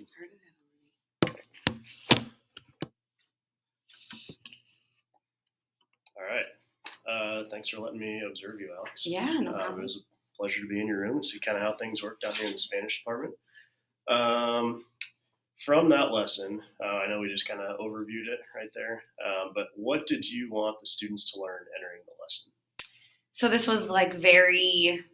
Started it All right. Thanks for letting me observe you, Alex. Yeah, no problem. It was a pleasure to be in your room and see kind of how things work down here in the Spanish department. From that lesson, I know we just kind of overviewed it right there, but what did you want the students to learn entering the lesson? So this was like the very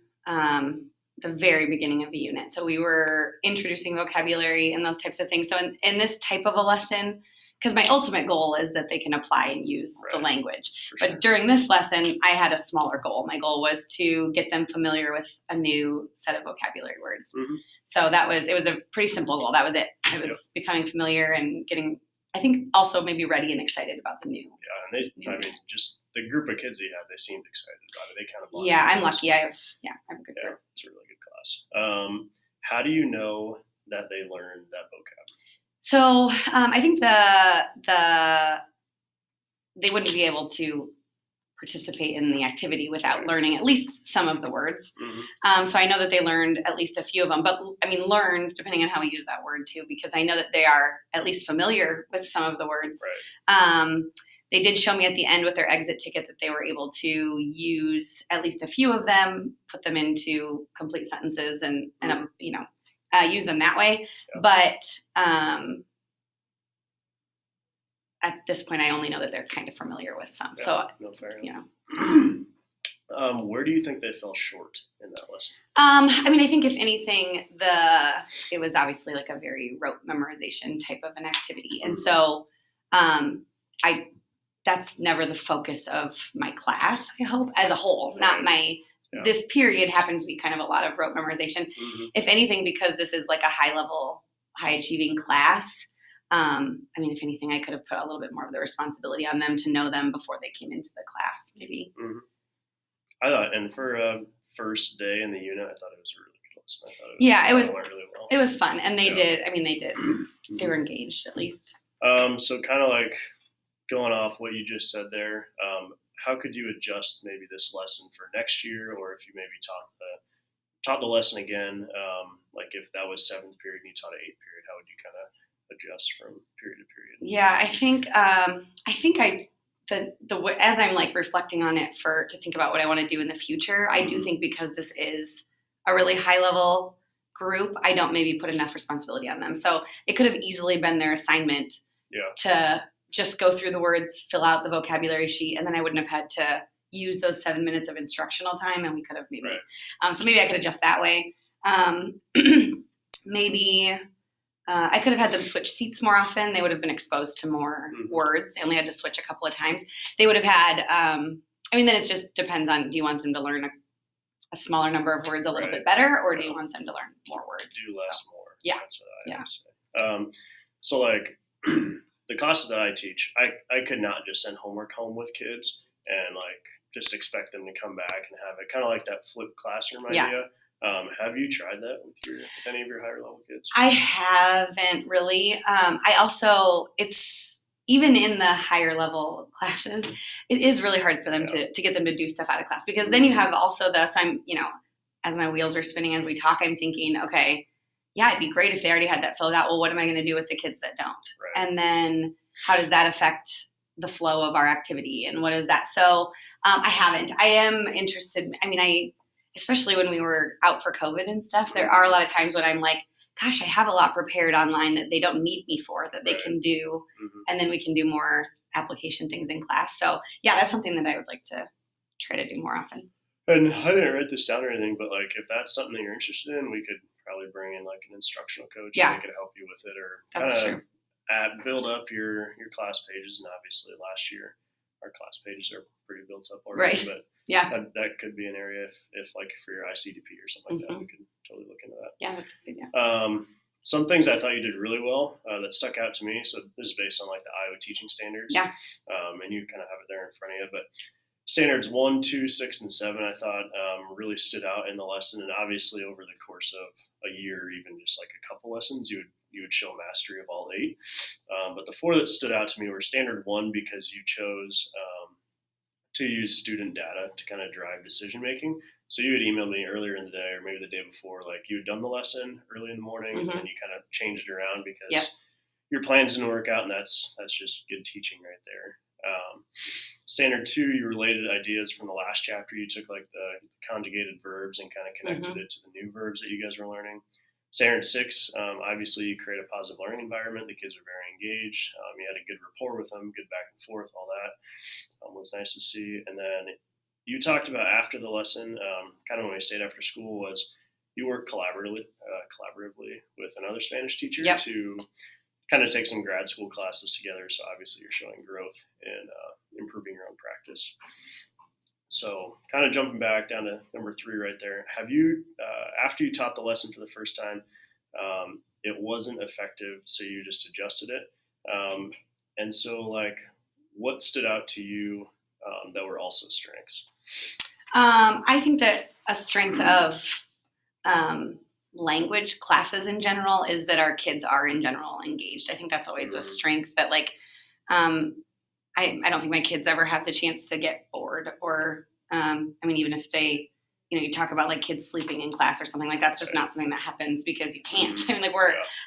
beginning of the unit. So we were introducing vocabulary and those types of things. So in this type of a lesson, because my ultimate goal is that they can apply and use the language. But during this lesson, I had a smaller goal. My goal was to get them familiar with a new set of vocabulary words. Mm-hmm. So it was a pretty simple goal. That was it. It was becoming familiar and getting, I think, also maybe ready and excited about the new. Yeah, and just the group of kids they had, they seemed excited about it. They kind of I'm lucky. I have a good group. It's a really good class. How do you know that they learned that vocab? So I think they wouldn't be able to participate in the activity without learning at least some of the words. Mm-hmm. So I know that they learned at least a few of them, but I mean learned depending on how we use that word too, because I know that they are at least familiar with some of the words. Right. They did show me at the end with their exit ticket that they were able to use at least a few of them, put them into complete sentences and use them that way. Yeah. But at this point, I only know that they're kind of familiar with some. Yeah, so, fair enough. Where do you think they fell short in that lesson? I think if anything, it was obviously like a very rote memorization type of an activity. And so that's never the focus of my class, I hope, as a whole, not my... Yeah. This period happened to be kind of a lot of rote memorization. Mm-hmm. If anything, because this is like a high-level, high-achieving class, if anything, I could have put a little bit more of the responsibility on them to know them before they came into the class, maybe. Mm-hmm. I thought, and for first day in the unit, I thought it was a really good lesson. It was really well. It was fun, and they did. They did. Mm-hmm. They were engaged, at least. So kind of like going off what you just said there, how could you adjust maybe this lesson for next year, or if you maybe taught the lesson again, like if that was 7th period and you taught an 8th period, how would you kind of adjust from period to period? Yeah, I think as I'm like reflecting on it to think about what I want to do in the future, I do think because this is a really high level group, I don't maybe put enough responsibility on them. So it could have easily been their assignment to just go through the words, fill out the vocabulary sheet, and then I wouldn't have had to use those 7 minutes of instructional time, and we could have maybe. Right. So maybe I could adjust that way. Maybe I could have had them switch seats more often. They would have been exposed to more words. They only had to switch a couple of times. They would have had. Then it just depends on: do you want them to learn a smaller number of words a little bit better, or do you want them to learn more words? Do less more. Yeah. That's what I would say. So like. The classes that I teach, I could not just send homework home with kids and like just expect them to come back and have it kind of like that flipped classroom idea. Have you tried that with any of your higher level kids? I haven't really. It's even in the higher level classes, it is really hard for them to get them to do stuff out of class, because then you have also as my wheels are spinning as we talk, I'm thinking, okay, yeah, it'd be great if they already had that filled out. Well, what am I going to do with the kids that don't? Right. And then how does that affect the flow of our activity? And what is that? So I haven't. I am interested. Especially when we were out for COVID and stuff, there are a lot of times when I'm like, gosh, I have a lot prepared online that they don't need me for, that they can do. Mm-hmm. And then we can do more application things in class. So yeah, that's something that I would like to try to do more often. And I didn't write this down or anything, but like if that's something that you're interested in, we could probably bring in like an instructional coach and they could help you with it, or build up your class pages. And obviously last year our class pages are pretty built up already, right. But that could be an area if like for your ICDP or something like that, we could totally look into that. Yeah, that's a good idea. Some things I thought you did really well that stuck out to me. So this is based on like the Iowa teaching standards. Yeah. And you kind of have it there in front of you, but standards 1, 2, 6, and 7, I thought really stood out in the lesson. And obviously over the course of a year, even just like a couple lessons, you would show mastery of all 8. But the 4 that stood out to me were standard 1, because you chose to use student data to kind of drive decision making. So you had emailed me earlier in the day, or maybe the day before, like you had done the lesson early in the morning, and then you kind of changed it around because Yep. your plans didn't work out, and that's just good teaching right there. Standard 2, you related ideas from the last chapter. You took like the conjugated verbs and kind of connected it to the new verbs that you guys were learning. Standard 6, obviously you create a positive learning environment. The kids are very engaged. You had a good rapport with them, good back and forth, all that was nice to see. And then you talked about after the lesson, kind of when we stayed after school, was you worked collaboratively with another Spanish teacher to kind of take some grad school classes together. So obviously you're showing growth and improving your own practice. So kind of jumping back down to number 3 right there. Have you, after you taught the lesson for the first time, it wasn't effective, so you just adjusted it? And so like, what stood out to you that were also strengths? I think that a strength of language classes in general is that our kids are in general engaged. I think that's always a strength that like, I don't think my kids ever have the chance to get bored or, I mean, even if they, you talk about like kids sleeping in class or something like that's just not something that happens because you can't. I mean, like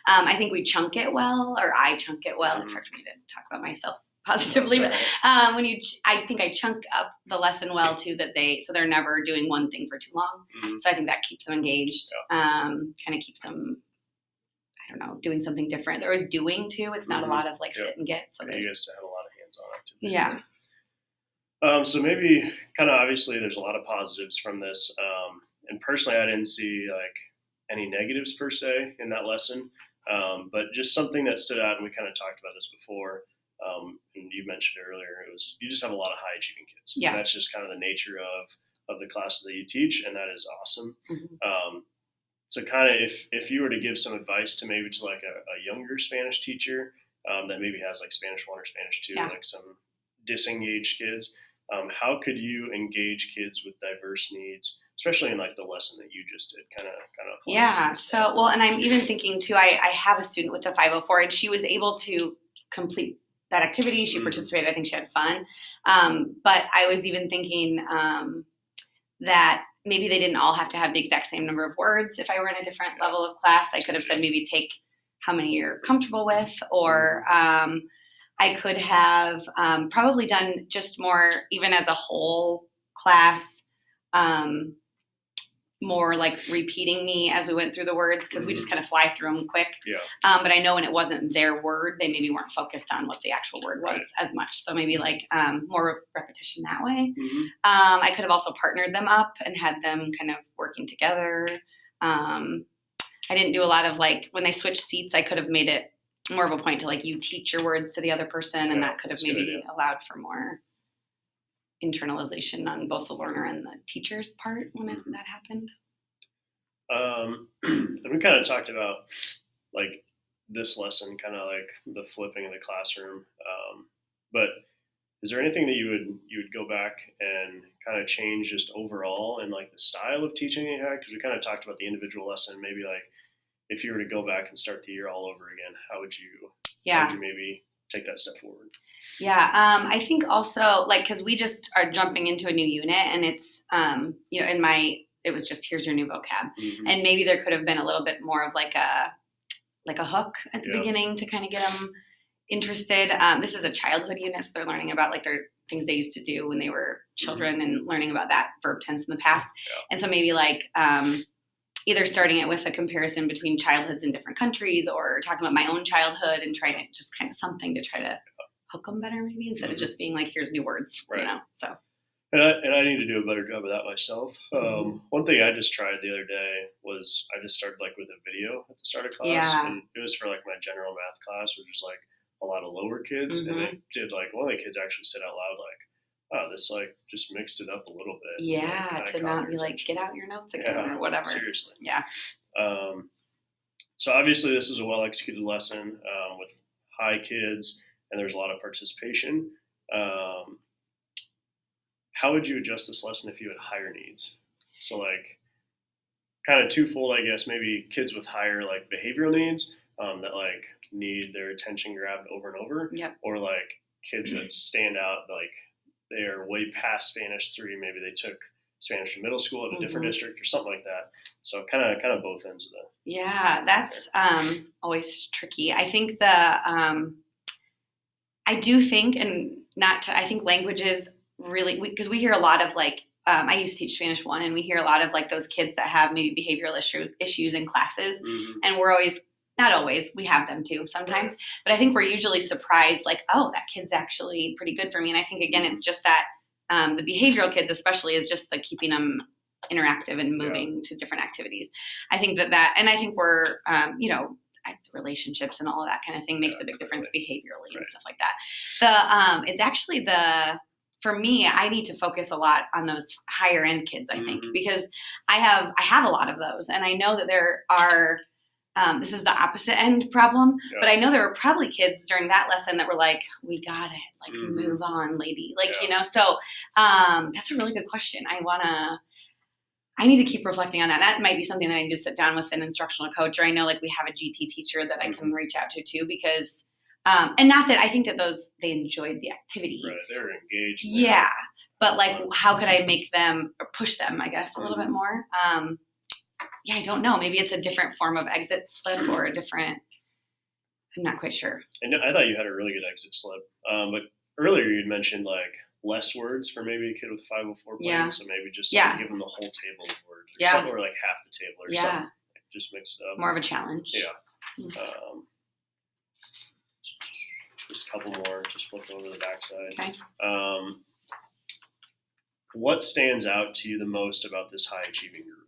I think we chunk it well, or I chunk it well. It's hard for me to talk about myself positively, but I think I chunk up the lesson well too, so they're never doing one thing for too long. So I think that keeps them engaged, kind of keeps them, I don't know, doing something different. They're always doing too. It's not a lot of like sit and get. So you guys have a lot of hands on it too. Yeah. So maybe kind of obviously there's a lot of positives from this. And personally, I didn't see like any negatives per se in that lesson. But just something that stood out, and we kind of talked about this before, and you mentioned it earlier, it was you just have a lot of high achieving kids. Yeah. And that's just kind of the nature of the classes that you teach, and that is awesome. So kind of if you were to give some advice to maybe to like a younger Spanish teacher that maybe has like Spanish 1 or Spanish 2, like some disengaged kids, how could you engage kids with diverse needs, especially in like the lesson that you just did, kind of. Yeah. So, well, and I'm even thinking too, I have a student with the 504 and she was able to complete that activity. She participated. I think she had fun. But I was even thinking that maybe they didn't all have to have the exact same number of words. If I were in a different level of class, I could have said maybe take how many you're comfortable with, or I could have probably done just more, even as a whole class, more like repeating me as we went through the words, because we just kind of fly through them quick. Yeah. But I know when it wasn't their word, they maybe weren't focused on what the actual word was as much. So maybe like more repetition that way. I could have also partnered them up and had them kind of working together. I didn't do a lot of like, when they switched seats, I could have made it more of a point to like, you teach your words to the other person, and that could have maybe allowed for more internalization on both the learner and the teacher's part when that happened. And we kind of talked about like this lesson, kind of like the flipping of the classroom. But is there anything that you would go back and kind of change just overall in like the style of teaching you had? Because we kind of talked about the individual lesson. Maybe like if you were to go back and start the year all over again, how would you maybe take that step forward? Yeah. I think also like, cause we just are jumping into a new unit, and it's, it was just, here's your new vocab. And maybe there could have been a little bit more of like a hook at the beginning to kind of get them interested. This is a childhood unit, so they're learning about like their things they used to do when they were children and learning about that verb tense in the past. And so maybe like, either starting it with a comparison between childhoods in different countries, or talking about my own childhood and trying to just kind of something to try to hook them better, maybe, instead of just being like, here's new words, so. And I need to do a better job of that myself. One thing I just tried the other day was I just started like with a video at the start of class, and it was for like my general math class, which was like a lot of lower kids, and they did like one of the kids actually said out loud like, "Oh, this like just mixed it up a little bit." Yeah, to not be like, get out your notes again or whatever. Seriously. Yeah. So obviously this is a well executed lesson with high kids, and there's a lot of participation. How would you adjust this lesson if you had higher needs? So like kind of twofold, I guess, maybe kids with higher like behavioral needs that like need their attention grabbed over and over, or like kids that stand out, like they are way past Spanish 3. Maybe they took Spanish in middle school at a different Mhm. district or something like that. So kind of both ends of the. Yeah, that's always tricky. I think I do think, and not to, I think languages really, because we hear a lot of like, I used to teach Spanish 1, and we hear a lot of like those kids that have maybe behavioral issues in classes. Mm-hmm. And we're always, not always, we have them too sometimes, Right. but I think we're usually surprised, like, oh, that kid's actually pretty good for me. And I think, again, it's just that the behavioral kids, especially, is just like keeping them interactive and moving to different activities. I think and I think we're, relationships and all of that kind of thing makes a big difference behaviorally and stuff like that. It's actually for me, I need to focus a lot on those higher end kids, I think, because I have a lot of those, and I know that there are, this is the opposite end problem, but I know there were probably kids during that lesson that were like, we got it, like, move on, lady. Like, so that's a really good question. I need to keep reflecting on that. That might be something that I need to sit down with an instructional coach, or I know like we have a GT teacher that I can reach out to too, because, and not that I think that they enjoyed the activity. Right, they were engaged. Yeah. But like, how could I make them, or push them, I guess, a little bit more? I don't know. Maybe it's a different form of exit slip or a different, I'm not quite sure. And I thought you had a really good exit slip. But earlier you'd mentioned like less words for maybe a kid with 504 plan, so maybe just give them the whole table of words, or something, or like half the table, or something. Like, just mix it up. More of a challenge. Yeah. Just a couple more. Just flip over the backside. Okay. What stands out to you the most about this high achieving group?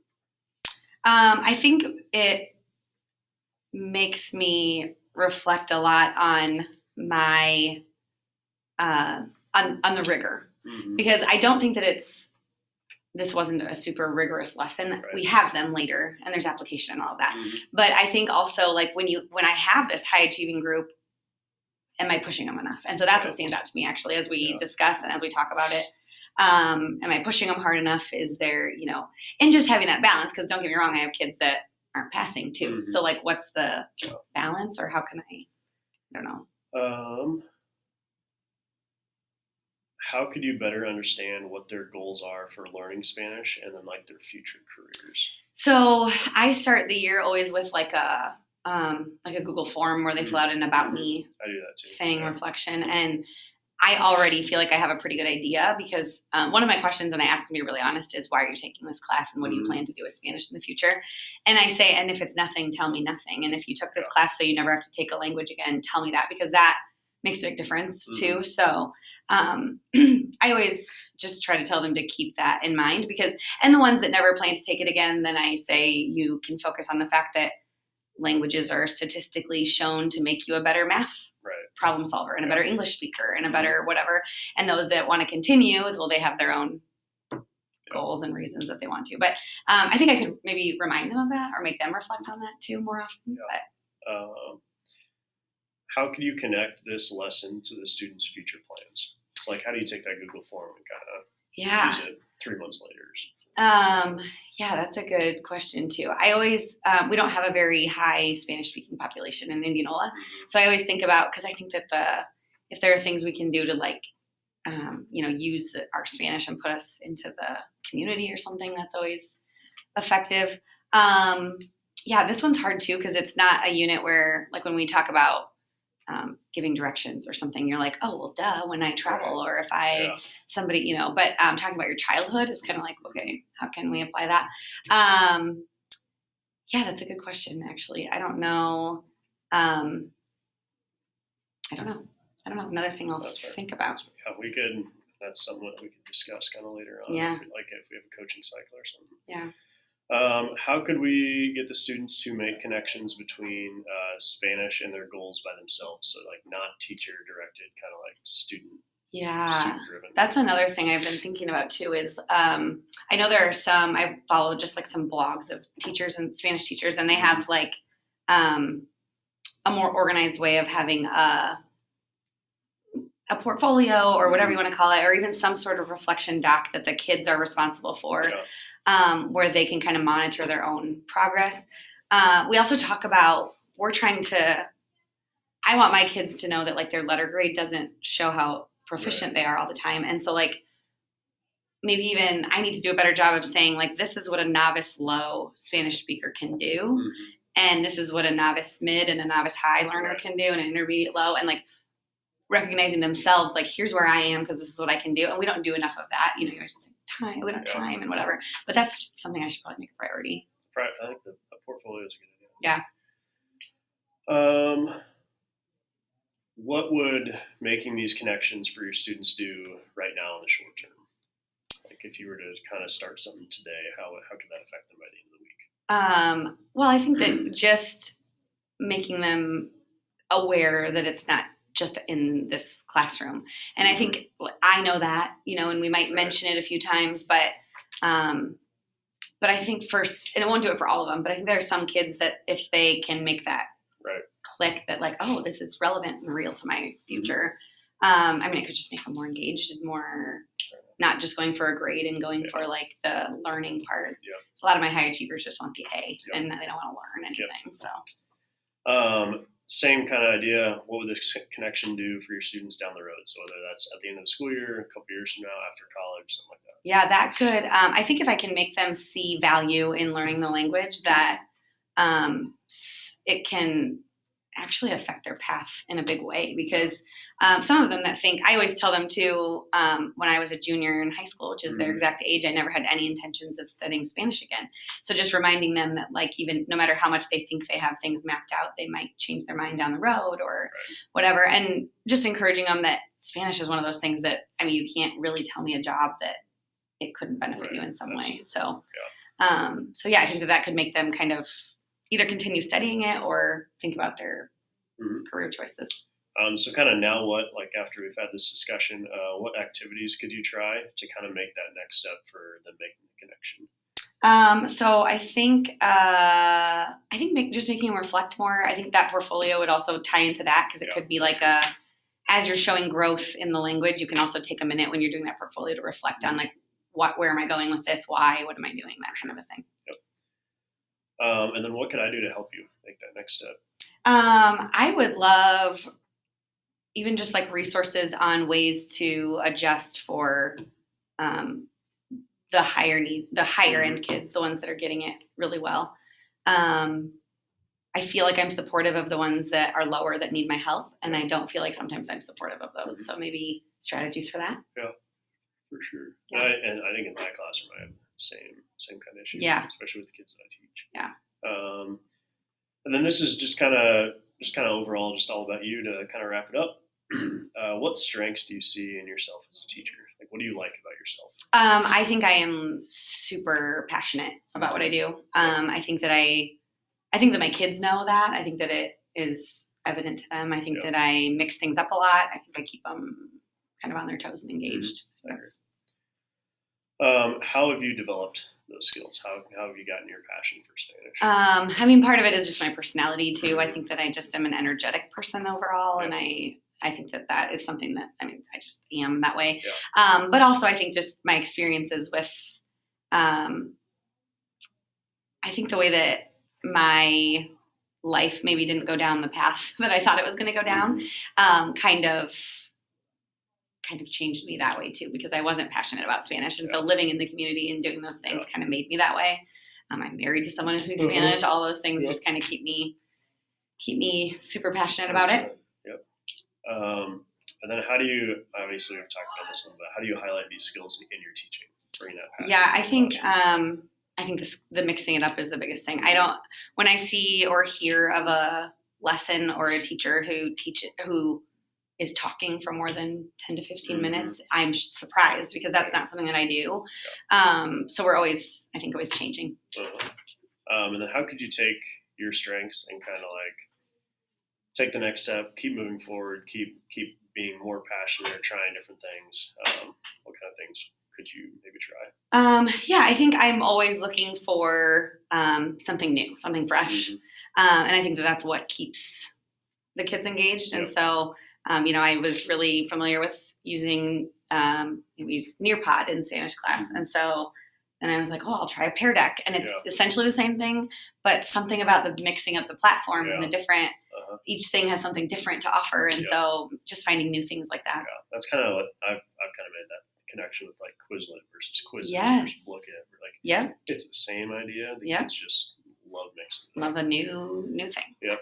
I think it makes me reflect a lot on my on the rigor, because I don't think that this wasn't a super rigorous lesson. Right. We have them later, and there's application and all of that. But I think also, like, when I have this high achieving group, am I pushing them enough? And so that's what stands out to me, actually, as we discuss and as we talk about it. Am I pushing them hard enough? Is there, and just having that balance, because don't get me wrong, I have kids that aren't passing too. So like, what's the balance, or how can I don't know. How could you better understand what their goals are for learning Spanish and then like their future careers? So I start the year always with like a Google form where they fill out an about me thing, reflection. And I already feel like I have a pretty good idea, because one of my questions, and I asked to be really honest, is why are you taking this class, and what do you plan to do with Spanish in the future? And I say, and if it's nothing, tell me nothing. And if you took this class so you never have to take a language again, tell me that, because that makes a big difference too. So I always just try to tell them to keep that in mind, and the ones that never plan to take it again, then I say you can focus on the fact that languages are statistically shown to make you a better math problem solver and a better English speaker and a better whatever. And those that want to continue, well, they have their own goals and reasons that they want to. But I think I could maybe remind them of that, or make them reflect on that too more often. But how can you connect this lesson to the students' future plans? It's like, how do you take that Google form and kind of use it 3 months later? That's a good question too. I always, we don't have a very high Spanish speaking population in Indianola. So I always think about, because I think that if there are things we can do to like, use our Spanish and put us into the community or something, that's always effective. This one's hard too, because it's not a unit where, like, when we talk about giving directions or something, you're like, oh, well, duh, when I travel, or if somebody, but talking about your childhood is kind of like, okay, how can we apply that? That's a good question, actually. I don't know. Another thing I'll think about. That's something that we could discuss kind of later on. If we have a coaching cycle or something. Yeah. How could we get the students to make connections between Spanish and their goals by themselves? So like not teacher directed, kind of like student driven. That's another thing I've been thinking about too, is I know there are I follow just like some blogs of teachers and Spanish teachers, and they have like a more organized way of having a portfolio, or whatever you want to call it, or even some sort of reflection doc that the kids are responsible for, where they can kind of monitor their own progress. We also talk about, I want my kids to know that like their letter grade doesn't show how proficient they are all the time. And so like maybe even I need to do a better job of saying, like, this is what a novice low Spanish speaker can do. And this is what a novice mid and a novice high learner can do, and an intermediate low, and like recognizing themselves, like, here's where I am because this is what I can do. And we don't do enough of that. You always think time, we don't have time and whatever. But that's something I should probably make a priority. I think the portfolio is a good idea. Yeah. What would making these connections for your students do right now in the short term? Like if you were to kind of start something today, how could that affect them by the end of the week? Well, I think that just making them aware that it's not just in this classroom. And I think I know that, and we might mention it a few times, but I think first, and it won't do it for all of them, but I think there are some kids that if they can make that click that like, oh, this is relevant and real to my future. It could just make them more engaged and more not just going for a grade and going for like the learning part. So a lot of my high achievers just want the A and they don't want to learn anything. So same kind of idea. What would this connection do for your students down the road? So whether that's at the end of the school year, a couple years from now, after college, something like that. Yeah, that could. I think if I can make them see value in learning the language, that it can actually affect their path in a big way, because some of them that think, I always tell them too, when I was a junior in high school, which is their exact age, I never had any intentions of studying Spanish again. So just reminding them that like, even no matter how much they think they have things mapped out, they might change their mind down the road or whatever. And just encouraging them that Spanish is one of those things that, you can't really tell me a job that it couldn't benefit you in some way. So, I think that could make them kind of either continue studying it or think about their career choices. So kind of now what, like after we've had this discussion, what activities could you try to kind of make that next step for them making the connection? So I think just making them reflect more. I think that portfolio would also tie into that, because it could be like as you're showing growth in the language, you can also take a minute when you're doing that portfolio to reflect on like, where am I going with this? Why? What am I doing? That kind of a thing. And then what can I do to help you make that next step? I would love even just like resources on ways to adjust for the higher end kids, the ones that are getting it really well. I feel like I'm supportive of the ones that are lower that need my help, and I don't feel like sometimes I'm supportive of those. So maybe strategies for that. Yeah, for sure. Yeah. And I think in my classroom I have same kind of issues. Yeah, especially with the kids that I teach. Yeah. And then this is just kind of overall, just all about you to kind of wrap it up. What strengths do you see in yourself as a teacher? Like, what do you like about yourself? I think I am super passionate about what I do. I think that my kids know that. I think that it is evident to them. I think that I mix things up a lot. I think I keep them kind of on their toes and engaged. How have you developed those skills? How have you gotten your passion for Spanish? Part of it is just my personality too. I think that I just am an energetic person overall, and I think that is something that, I just am that way. But also I think just my experiences with, I think the way that my life maybe didn't go down the path that I thought it was going to go down, kind of changed me that way too, because I wasn't passionate about Spanish. And so living in the community and doing those things kind of made me that way. I'm married to someone who speaks Spanish. All those things just kind of keep me super passionate about it. Yep. And then how do you, obviously we've talked about this one, but how do you highlight these skills in your teaching? Bring that passion? Yeah, I think the mixing it up is the biggest thing. When I see or hear of a lesson or a teacher who is talking for more than 10 to 15 minutes, I'm surprised, because that's not something that I do. So we're always changing. And then how could you take your strengths and kind of like take the next step, keep moving forward, keep being more passionate or trying different things? What kind of things could you maybe try? I think I'm always looking for something new, something fresh. And I think that's what keeps the kids engaged. And so, I was really familiar with using, we use Nearpod in Spanish class. And so then I was like, I'll try a Pear Deck. And it's essentially the same thing, but something about the mixing of the platform and the different, each thing has something different to offer. And so just finding new things like that. Yeah, that's kind of what I've kind of made that connection with like Quizlet versus Quizlet Yes. versus Lookit. Like Yep. it's the same idea. The Yep. kids just love mixing it. Love a new thing. Yep.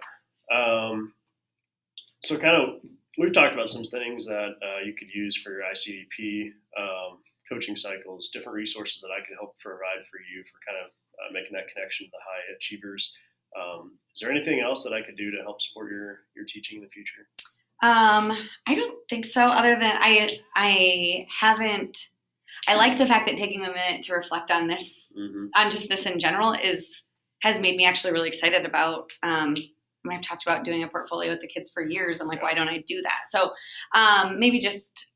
So kind of, we've talked about some things that you could use for your ICDP coaching cycles, different resources that I can help provide for you for kind of making that connection to the high achievers. Is there anything else that I could do to help support your teaching in the future? I don't think so. Other than I haven't. I like the fact that taking a minute to reflect on this, on just this in general, has made me actually really excited about. I've talked about doing a portfolio with the kids for years. I'm like, why don't I do that? So maybe just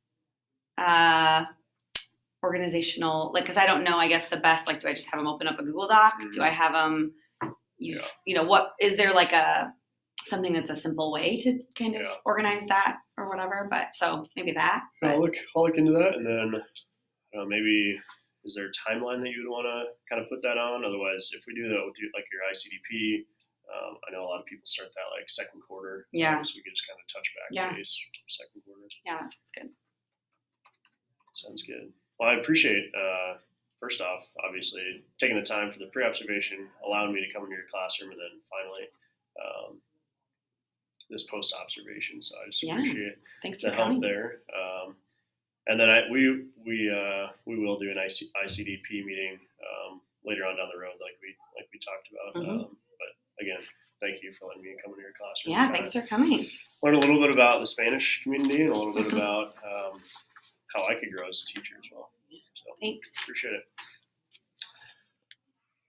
organizational, like, because I don't know, I guess the best, like, do I just have them open up a Google Doc? Do I have them use, what, is there like something that's a simple way to kind of organize that or whatever? But so maybe that. I'll look into that. And then maybe, is there a timeline that you would want to kind of put that on? Otherwise, if we do that with like your ICDP, I know a lot of people start that like second quarter. Yeah. So we could just kind of touch back base second quarter. Yeah, that sounds good. Sounds good. Well, I appreciate, first off, obviously, taking the time for the pre-observation, allowing me to come into your classroom, and then finally this post-observation. So I just appreciate the help there. And then we will do an ICDP meeting later on down the road, like we talked about. But again, thank you for letting me come into your classroom. Yeah, thanks for coming. Learn a little bit about the Spanish community and a little bit about how I could grow as a teacher as well. So Thanks. Appreciate it.